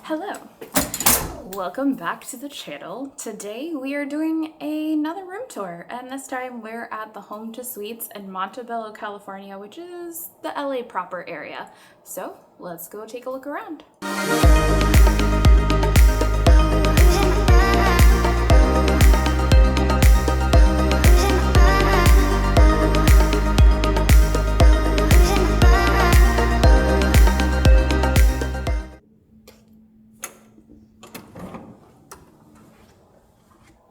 Hello, welcome back to the channel. Today we are doing another room tour, and this time we're at the Home to Suites in Montebello, California, which is the LA proper area. So let's go take a look around.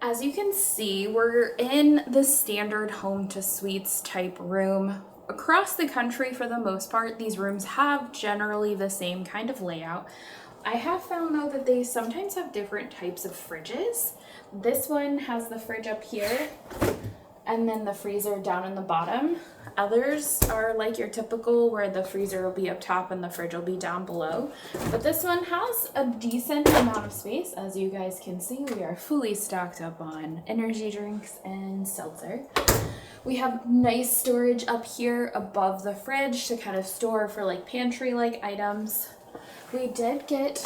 As you can see, we're in the standard Home to Suites type room. Across the country, for the most part, these rooms have generally the same kind of layout. I have found though that they sometimes have different types of fridges. This one has the fridge up here and then the freezer down in the bottom. Others are like your typical where the freezer will be up top and the fridge will be down below. But this one has a decent amount of space. As you guys can see, we are fully stocked up on energy drinks and seltzer. We have nice storage up here above the fridge to kind of store for like pantry-like items. We did get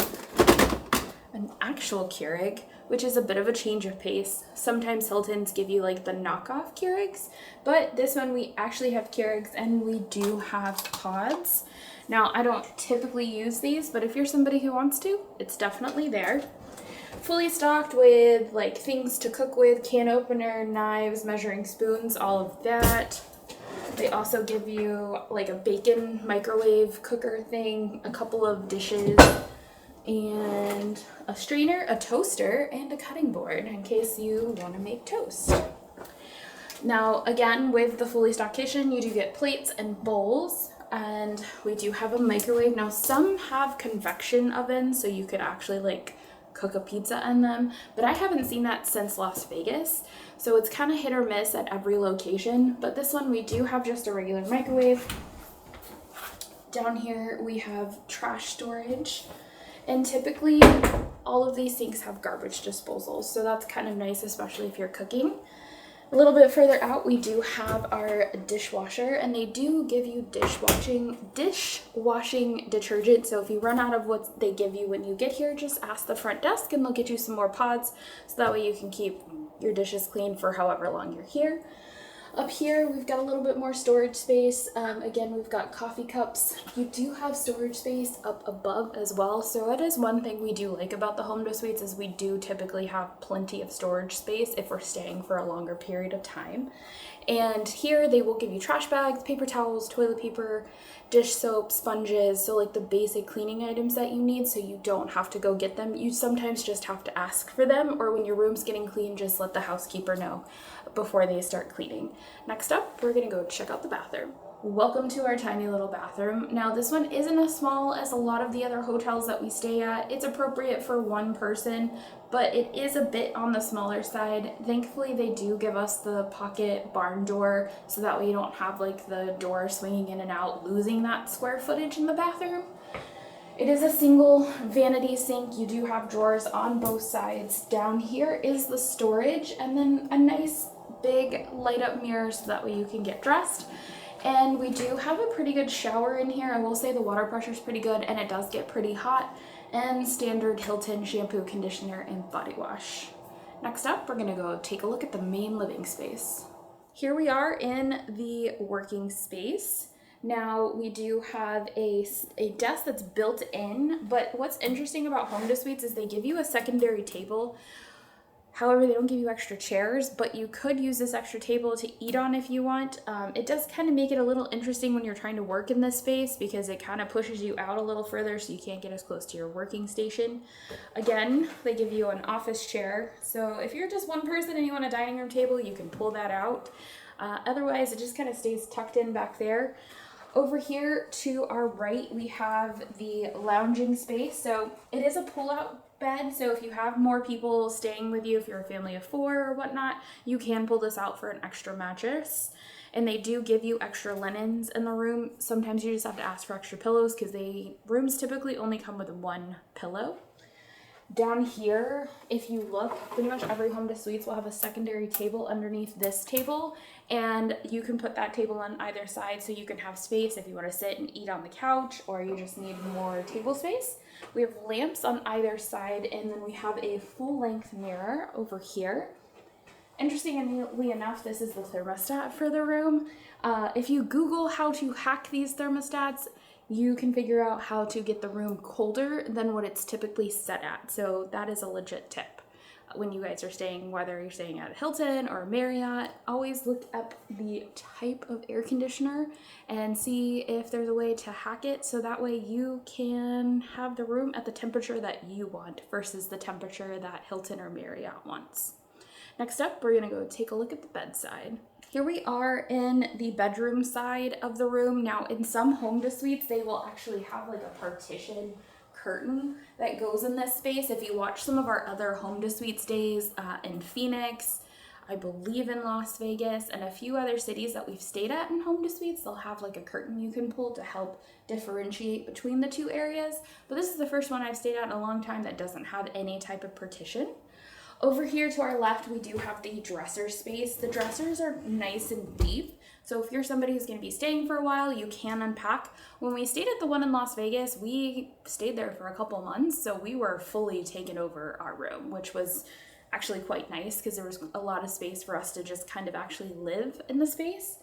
an actual Keurig, which is a bit of a change of pace. Sometimes Hiltons give you like the knockoff Keurigs, but this one we actually have Keurigs and we do have pods. Now, I don't typically use these, but if you're somebody who wants to, it's definitely there. Fully stocked with like things to cook with, can opener, knives, measuring spoons, all of that. They also give you like a bacon microwave cooker thing, a couple of dishes, and a strainer, a toaster, and a cutting board in case you want to make toast. Now, again, with the fully stocked kitchen, you do get plates and bowls, and we do have a microwave. Now, some have convection ovens, so you could actually like cook a pizza in them, but I haven't seen that since Las Vegas, so it's kind of hit or miss at every location. But this one, we do have just a regular microwave. Down here, we have trash storage. And typically, all of these sinks have garbage disposals, so that's kind of nice, especially if you're cooking. A little bit further out, we do have our dishwasher, and they do give you dishwashing detergent. So if you run out of what they give you when you get here, just ask the front desk and they'll get you some more pods, so that way you can keep your dishes clean for however long you're here. Up here, we've got a little bit more storage space. Again, we've got coffee cups. You do have storage space up above as well. So that is one thing we do like about the Home to Suites, is we do typically have plenty of storage space if we're staying for a longer period of time. And here they will give you trash bags, paper towels, toilet paper, dish soap, sponges, so like the basic cleaning items that you need, so you don't have to go get them. You sometimes just have to ask for them, or when your room's getting clean, just let the housekeeper know before they start cleaning. Next up, we're gonna go check out the bathroom. Welcome to our tiny little bathroom. Now, this one isn't as small as a lot of the other hotels that we stay at. It's appropriate for one person, but it is a bit on the smaller side. Thankfully, they do give us the pocket barn door, so that way you don't have like the door swinging in and out, losing that square footage in the bathroom. It is a single vanity sink. You do have drawers on both sides. Down here is the storage, and then a nice big light up mirror so that way you can get dressed. And we do have a pretty good shower in here. I will say the water pressure is pretty good, and it does get pretty hot. And standard Hilton shampoo, conditioner, and body wash. Next up, we're gonna go take a look at the main living space. Here we are in the working space. Now, we do have a desk that's built in, but what's interesting about Home to Suites is they give you a secondary table. However, they don't give you extra chairs, but you could use this extra table to eat on if you want. It does kind of make it a little interesting when you're trying to work in this space, because it kind of pushes you out a little further so you can't get as close to your working station. Again, they give you an office chair. So if you're just one person and you want a dining room table, you can pull that out. Otherwise, it just kind of stays tucked in back there. Over here to our right, we have the lounging space. So it is a pull-out bed, so if you have more people staying with you, if you're a family of 4 or whatnot, you can pull this out for an extra mattress. And they do give you extra linens in the room. Sometimes you just have to ask for extra pillows, because rooms typically only come with one pillow. Down here, if you look, pretty much every Home to Suites will have a secondary table underneath this table, and you can put that table on either side so you can have space if you want to sit and eat on the couch or you just need more table space. We have lamps on either side, and then we have a full-length mirror over here. Interestingly enough, this is the thermostat for the room. If you Google how to hack these thermostats, you can figure out how to get the room colder than what it's typically set at. So that is a legit tip. When you guys are staying, whether you're staying at a Hilton or a Marriott, always look up the type of air conditioner and see if there's a way to hack it so that way you can have the room at the temperature that you want versus the temperature that Hilton or Marriott wants. Next up, we're gonna go take a look at the bedside. Here we are in the bedroom side of the room. Now, in some Home to Suites, they will actually have like a partition curtain that goes in this space. If you watch some of our other Home to Suites days in Phoenix, I believe in Las Vegas, and a few other cities that we've stayed at in Home to Suites, they'll have like a curtain you can pull to help differentiate between the two areas. But this is the first one I've stayed at in a long time that doesn't have any type of partition. Over here to our left, we do have the dresser space. The dressers are nice and deep, so if you're somebody who's going to be staying for a while, you can unpack. When we stayed at the one in Las Vegas, we stayed there for a couple months, so we were fully taken over our room, which was actually quite nice because there was a lot of space for us to just kind of actually live in the space.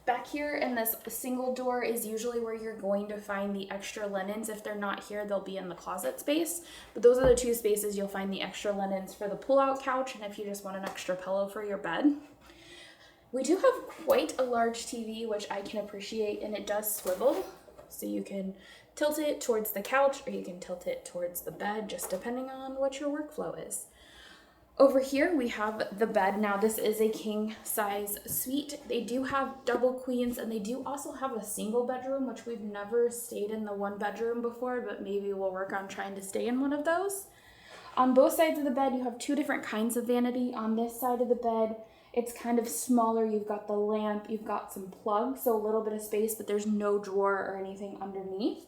Back here in this single door is usually where you're going to find the extra linens. If they're not here, they'll be in the closet space. But those are the two spaces you'll find the extra linens for the pull-out couch and if you just want an extra pillow for your bed. We do have quite a large TV, which I can appreciate, and it does swivel. So you can tilt it towards the couch or you can tilt it towards the bed, just depending on what your workflow is. Over here we have the bed. Now this is a king size suite. They do have double queens and they do also have a single bedroom, which we've never stayed in the one bedroom before, but maybe we'll work on trying to stay in one of those. On both sides of the bed you have two different kinds of vanity. On this side of the bed it's kind of smaller. You've got the lamp, you've got some plugs, so a little bit of space, but there's no drawer or anything underneath.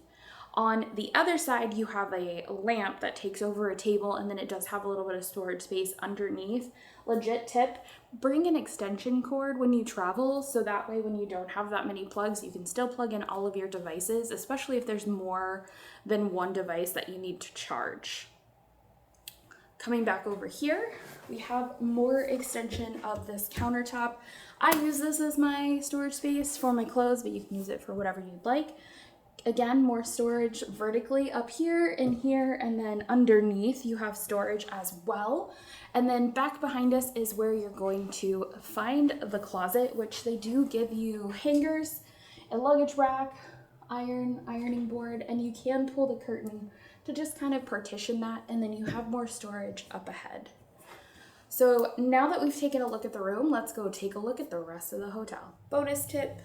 On the other side, you have a lamp that takes over a table, and then it does have a little bit of storage space underneath. Legit tip, bring an extension cord when you travel, so that way when you don't have that many plugs, you can still plug in all of your devices, especially if there's more than one device that you need to charge. Coming back over here, we have more extension of this countertop. I use this as my storage space for my clothes, but you can use it for whatever you'd like. Again, more storage vertically up here and here, and then underneath you have storage as well. And then back behind us is where you're going to find the closet, which they do give you hangers, a luggage rack, ironing board, and you can pull the curtain to just kind of partition that, and then you have more storage up ahead. So now that we've taken a look at the room, let's go take a look at the rest of the hotel. Bonus tip.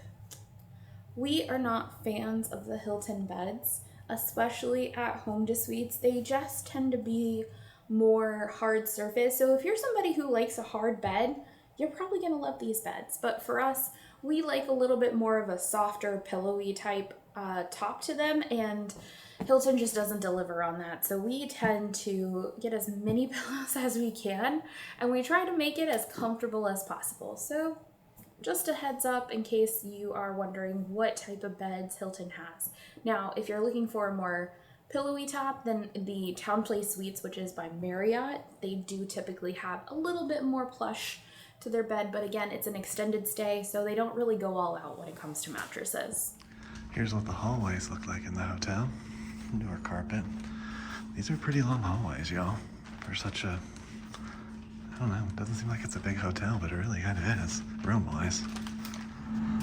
We are not fans of the Hilton beds, especially at Home to Suites. They just tend to be more hard surface. So if you're somebody who likes a hard bed, you're probably gonna love these beds. But for us, we like a little bit more of a softer, pillowy type top to them, and Hilton just doesn't deliver on that. So we tend to get as many pillows as we can, and we try to make it as comfortable as possible. So just a heads up in case you are wondering what type of beds Hilton has. Now, if you're looking for a more pillowy top, then the Town Place Suites, which is by Marriott, they do typically have a little bit more plush to their bed, but again, it's an extended stay, so they don't really go all out when it comes to mattresses. Here's what the hallways look like in the hotel. Newer carpet. These are pretty long hallways, y'all. For such a, I don't know, it doesn't seem like it's a big hotel, but it really kind of is, room-wise.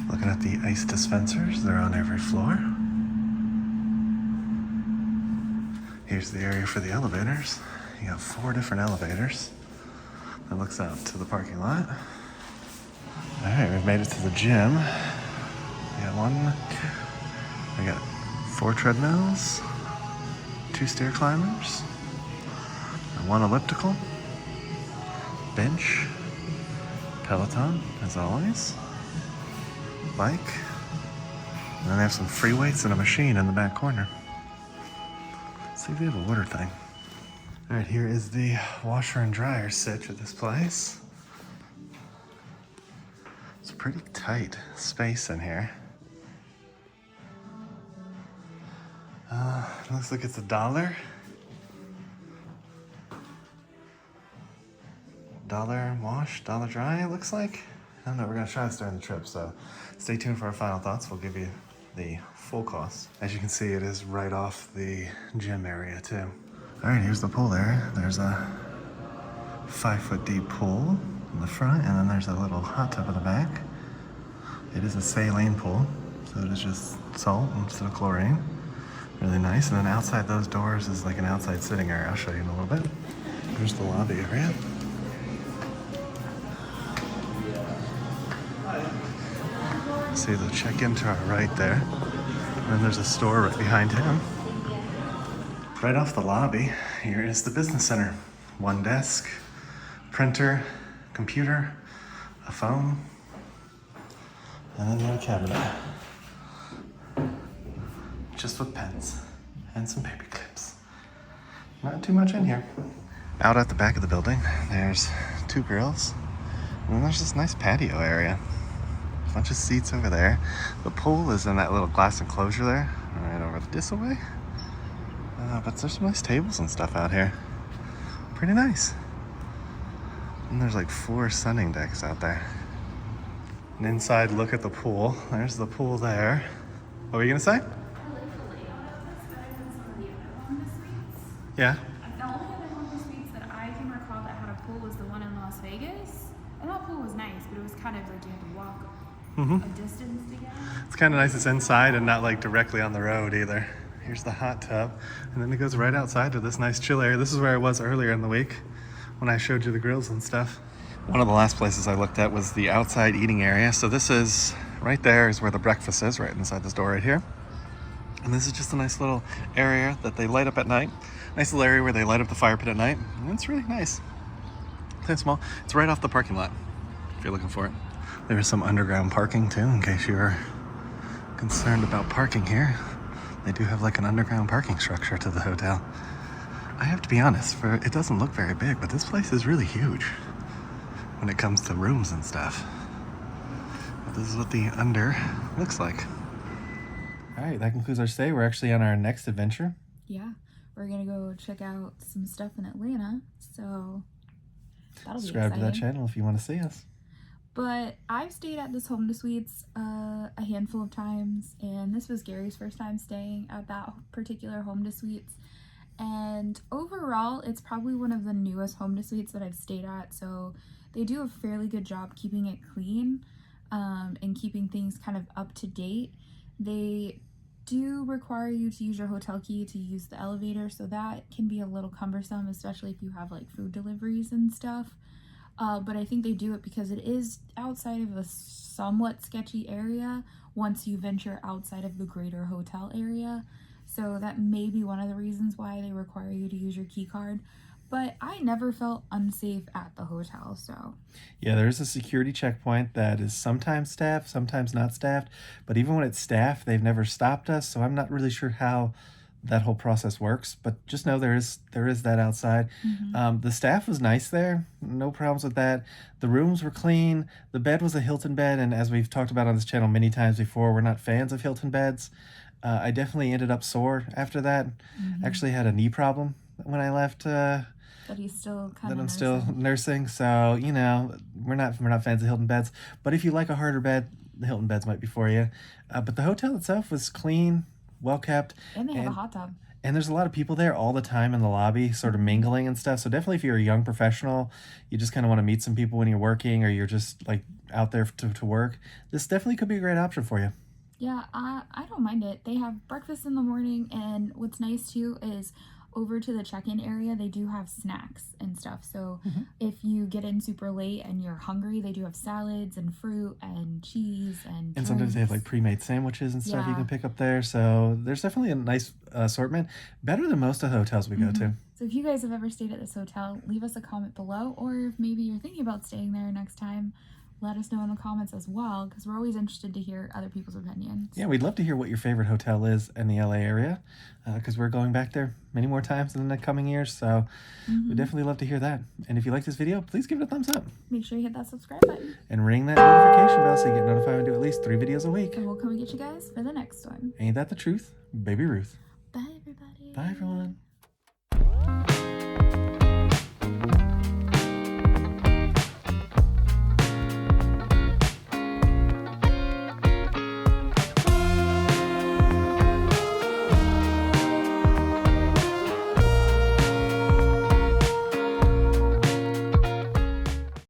Looking at the ice dispensers, they're on every floor. Here's the area for the elevators. You got 4 different elevators that looks out to the parking lot. All right, we've made it to the gym. We got 1, we got 4 treadmills, 2 stair climbers, and 1 elliptical, bench, Peloton, as always, bike, and then they have some free weights and a machine in the back corner. Let's see if they have a water thing. All right, here is the washer and dryer sitch at this place. It's a pretty tight space in here. Looks like it's $1. $1 wash, $1 dry, it looks like. I don't know, we're gonna try this during the trip, so stay tuned for our final thoughts. We'll give you the full cost. As you can see, it is right off the gym area too. All right, here's the pool area. There's a 5-foot deep pool in the front, and then there's a little hot tub in the back. It is a saline pool, so it is just salt instead of chlorine. Really nice. And then outside those doors is like an outside sitting area. I'll show you in a little bit. Here's the lobby area. See the check-in to our right there. And then there's a store right behind him. Right off the lobby, here is the business center. One desk, printer, computer, a phone, and then another cabinet. Just with pens and some paper clips. Not too much in here. Out at the back of the building, there's 2 grills. And then there's this nice patio area. A bunch of seats over there. The pool is in that little glass enclosure there, right over this way. But there's some nice tables and stuff out here. Pretty nice. And there's like 4 sunning decks out there. An inside look at the pool. There's the pool there. What were you gonna say? Yeah. The only other home suites that I can recall that had a pool was the one in Las Vegas. And that pool was nice, but it was kind of like you had to walk a distance to get it. It's kind of nice it's inside and not like directly on the road either. Here's the hot tub. And then it goes right outside to this nice chill area. This is where I was earlier in the week when I showed you the grills and stuff. One of the last places I looked at was the outside eating area. So this is, right there is where the breakfast is, right inside this door right here. And this is just a nice little area that they light up at night. Nice little area where they light up the fire pit at night. And it's really nice. It's small. It's right off the parking lot, if you're looking for it. There is some underground parking too, in case you're concerned about parking here. They do have like an underground parking structure to the hotel. I have to be honest, it doesn't look very big, but this place is really huge when it comes to rooms and stuff. But this is what the under looks like. All right, that concludes our stay. We're actually on our next adventure. Yeah, we're gonna go check out some stuff in Atlanta, so that'll be Subscribe exciting. to that channel if you want to see us. But I've stayed at this Home to Suites a handful of times, and this was Gary's first time staying at that particular Home to Suites. And overall, it's probably one of the newest Home to Suites that I've stayed at, so they do a fairly good job keeping it clean and keeping things kind of up to date. They do require you to use your hotel key to use the elevator, so that can be a little cumbersome, especially if you have like food deliveries and stuff. But I think they do it because it is outside of a somewhat sketchy area once you venture outside of the greater hotel area. So that may be one of the reasons why they require you to use your key card. But I never felt unsafe at the hotel, so. Yeah, there's a security checkpoint that is sometimes staffed, sometimes not staffed. But even when it's staffed, they've never stopped us. So I'm not really sure how that whole process works, but just know there is that outside. The staff was nice there, no problems with that. The rooms were clean. The bed was a Hilton bed, and as we've talked about on this channel many times before, we're not fans of Hilton beds. I definitely ended up sore after that. Actually had a knee problem when I left. But he's still kind of that I'm still nursing, so you know we're not fans of Hilton beds. But if you like a harder bed, the Hilton beds might be for you. But the hotel itself was clean, well kept, and they have a hot tub. And there's a lot of people there all the time in the lobby, sort of mingling and stuff. So definitely if you're a young professional, you just kind of want to meet some people when you're working, or you're just like out there to work, this definitely could be a great option for you. Yeah, I don't mind it. They have breakfast in the morning, and what's nice too is over to the check-in area, they do have snacks and stuff. So if you get in super late and you're hungry, they do have salads and fruit and cheese and drinks. Sometimes they have like pre-made sandwiches and stuff you can pick up there. So there's definitely a nice assortment, better than most of the hotels we go to. So if you guys have ever stayed at this hotel, leave us a comment below, or if maybe you're thinking about staying there next time, let us know in the comments as well, because we're always interested to hear other people's opinions. Yeah, we'd love to hear what your favorite hotel is in the LA area, because we're going back there many more times in the coming years, so we'd definitely love to hear that. And if you like this video, please give it a thumbs up. Make sure you hit that subscribe button. And ring that notification bell so you get notified when we do at least 3 videos a week. And we'll come and get you guys for the next one. Ain't that the truth? Baby Ruth. Bye, everybody. Bye, everyone.